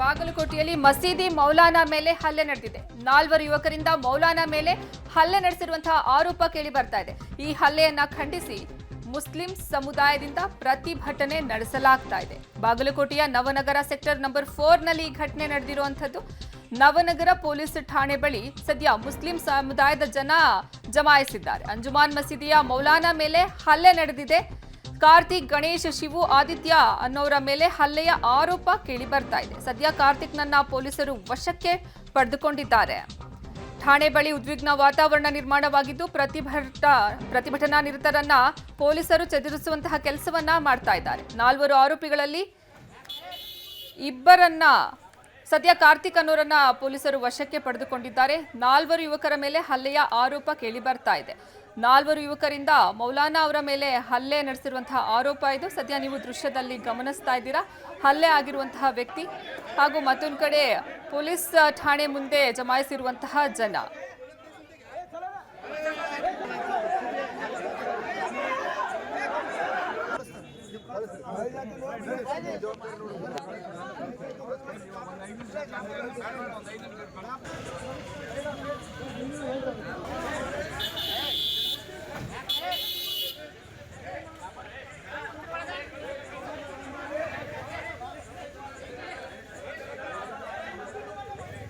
ಬಾಗಲಕೋಟೆಯಲ್ಲಿ ಮಸೀದಿ ಮೌಲಾನಾ ಮೇಲೆ ಹಲ್ಲೆ ನಡೆದಿದೆ. 4 ಯುವಕರಿಂದ ಮೌಲಾನಾ ಮೇಲೆ ಹಲ್ಲೆ ನಡೆಸಿರುವಂತಹ ಆರೋಪ ಕೇಳಿ ಬರ್ತಾ ಇದೆ. ಈ ಹಲ್ಲೆಯನ್ನ ಖಂಡಿಸಿ ಮುಸ್ಲಿಂ ಸಮುದಾಯದಿಂದ ಪ್ರತಿಭಟನೆ ನಡೆಸಲಾಗ್ತಾ ಇದೆ. ಬಾಗಲಕೋಟೆಯ ನವನಗರ ಸೆಕ್ಟರ್ ನಂಬರ್ 4 ನಲ್ಲಿ ಈ ಘಟನೆ ನಡೆದಿರುವಂತದ್ದು. ನವನಗರ ಪೊಲೀಸ್ ಠಾಣೆ ಬಳಿ ಸದ್ಯ ಮುಸ್ಲಿಂ ಸಮುದಾಯದ ಜನ ಜಮಾಯಿಸಿದ್ದಾರೆ. ಅಂಜುಮಾನ್ ಮಸೀದಿಯ ಮೌಲಾನಾ ಮೇಲೆ ಹಲ್ಲೆ ನಡೆದಿದೆ. ಕಾರ್ತಿಕ್, ಗಣೇಶ್, ಶಿವು, ಆದಿತ್ಯ ಅನ್ನೋರ ಮೇಲೆ ಹಲ್ಲೆಯ ಆರೋಪ ಕೇಳಿ ಬರ್ತಾ ಇದೆ. ಸದ್ಯ ಕಾರ್ತಿಕ್ನನ್ನ ಪೊಲೀಸರು ವಶಕ್ಕೆ ಪಡೆದುಕೊಂಡಿದ್ದಾರೆ. ಠಾಣೆ ಬಳಿ ಉದ್ವಿಗ್ನ ವಾತಾವರಣ ನಿರ್ಮಾಣವಾಗಿದ್ದು ಪ್ರತಿಭಟನಾ ನಿರತರನ್ನ ಪೊಲೀಸರು ಚದುರಿಸುವಂತಹ ಕೆಲಸವನ್ನ ಮಾಡ್ತಾ ಇದ್ದಾರೆ. 4 ಆರೋಪಿಗಳಲ್ಲಿ ಇಬ್ಬರನ್ನ ಸದ್ಯ ಕಾರ್ತಿಕ್ ಅನ್ನೋರನ್ನ ಪೊಲೀಸರು ವಶಕ್ಕೆ ಪಡೆದುಕೊಂಡಿದ್ದಾರೆ. 4 ಯುವಕರ ಮೇಲೆ ಹಲ್ಲೆಯ ಆರೋಪ ಕೇಳಿ ಬರ್ತಾ ಇದೆ. 4 ಯುವಕರಿಂದ ಮೌಲಾನಾ ಅವರ ಮೇಲೆ ಹಲ್ಲೆ ನಡೆಸಿರುವಂತಹ ಆರೋಪ ಇದು. ಸದ್ಯ ನೀವು ದೃಶ್ಯದಲ್ಲಿ ಗಮನಿಸ್ತಾ ಇದ್ದೀರಾ ಹಲ್ಲೆ ಆಗಿರುವಂತಹ ವ್ಯಕ್ತಿ ಹಾಗೂ ಮತ್ತೊಂದು ಕಡೆ ಪೊಲೀಸ್ ಠಾಣೆ ಮುಂದೆ ಜಮಾಯಿಸಿರುವಂತಹ ಜನ.